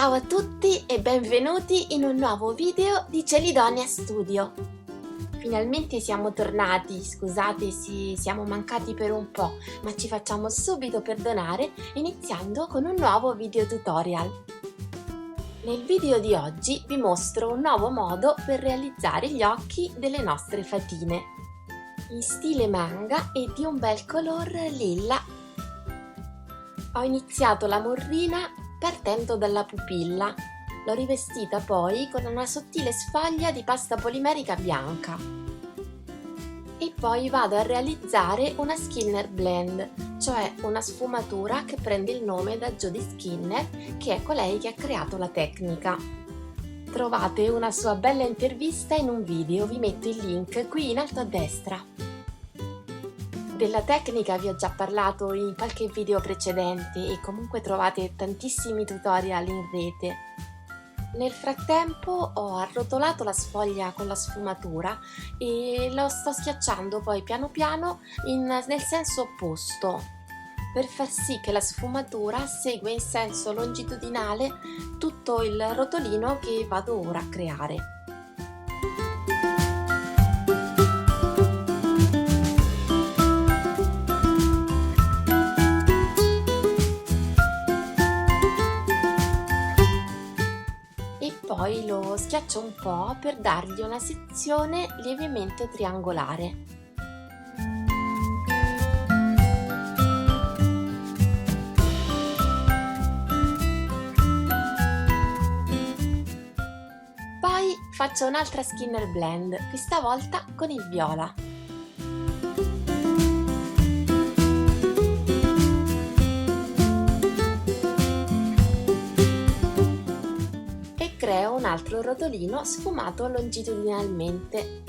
Ciao a tutti e benvenuti in un nuovo video di Celidonia Studio. Finalmente siamo tornati, scusate se siamo mancati per un po', ma ci facciamo subito perdonare iniziando con un nuovo video tutorial. Nel video di oggi vi mostro un nuovo modo per realizzare gli occhi delle nostre fatine, in stile manga e di un bel color lilla. Ho iniziato la morrina partendo dalla pupilla, l'ho rivestita poi con una sottile sfoglia di pasta polimerica bianca e poi vado a realizzare una Skinner Blend, cioè una sfumatura che prende il nome da Jodie Skinner, che è colei che ha creato la tecnica. Trovate una sua bella intervista in un video, vi metto il link qui in alto a destra. Della tecnica vi ho già parlato in qualche video precedente e comunque trovate tantissimi tutorial in rete. Nel frattempo ho arrotolato la sfoglia con la sfumatura e lo sto schiacciando poi piano piano nel senso opposto, per far sì che la sfumatura segua in senso longitudinale tutto il rotolino che vado ora a creare. Poi lo schiaccio un po' per dargli una sezione lievemente triangolare. Poi faccio un'altra Skinner Blend, questa volta con il viola. Creo un altro rotolino sfumato longitudinalmente.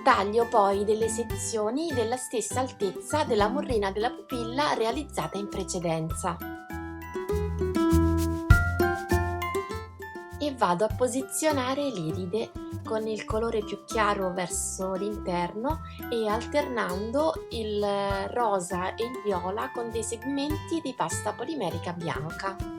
Taglio poi delle sezioni della stessa altezza della morrina della pupilla realizzata in precedenza e vado a posizionare l'iride con il colore più chiaro verso l'interno e alternando il rosa e il viola con dei segmenti di pasta polimerica bianca.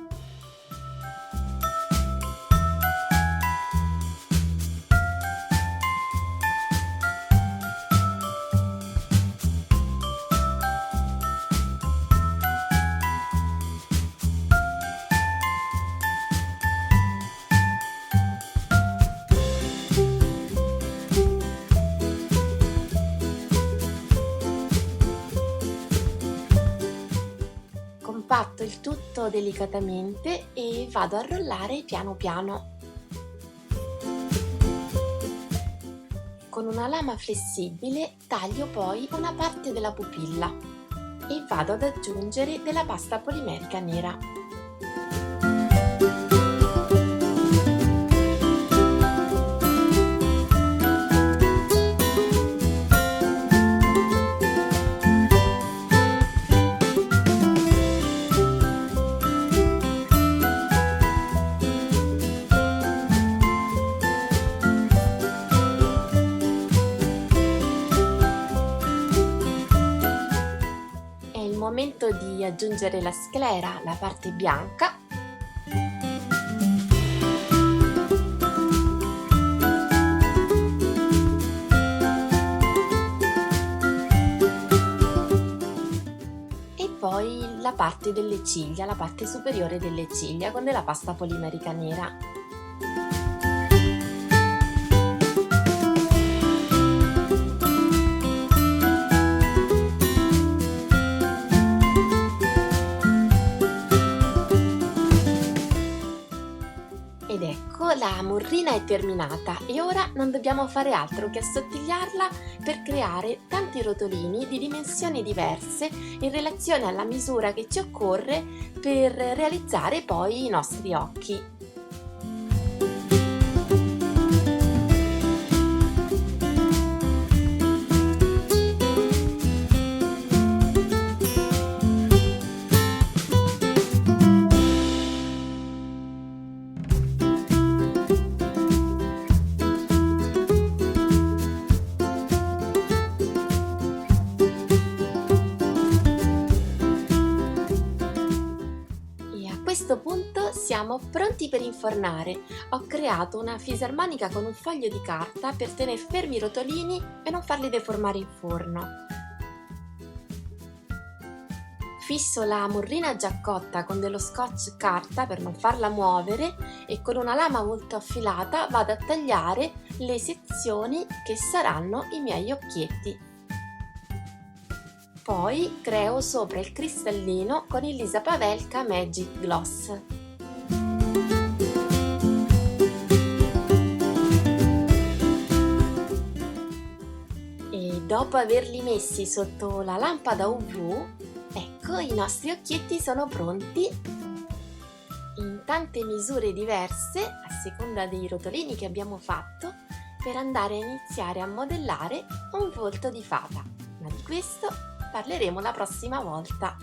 Compatto il tutto delicatamente e vado a rollare piano piano. Con una lama flessibile taglio poi una parte della pupilla e vado ad aggiungere della pasta polimerica nera. Momento di aggiungere la sclera, la parte bianca, e poi la parte delle ciglia, la parte superiore delle ciglia con della pasta polimerica nera. La morrina è terminata e ora non dobbiamo fare altro che assottigliarla per creare tanti rotolini di dimensioni diverse in relazione alla misura che ci occorre per realizzare poi i nostri occhi. E a questo punto siamo pronti per infornare. Ho creato una fisarmonica con un foglio di carta per tenere fermi i rotolini e non farli deformare in forno. Fisso la morrina già cotta con dello scotch carta per non farla muovere e con una lama molto affilata vado a tagliare le sezioni che saranno i miei occhietti. Poi creo sopra il cristallino con il Lisa Pavelka Magic Gloss. E dopo averli messi sotto la lampada UV, ecco, i nostri occhietti sono pronti in tante misure diverse a seconda dei rotolini che abbiamo fatto per andare a iniziare a modellare un volto di fata. Ma di questo parleremo la prossima volta.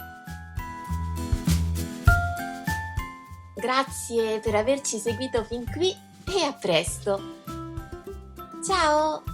Grazie per averci seguito fin qui e a presto! Ciao!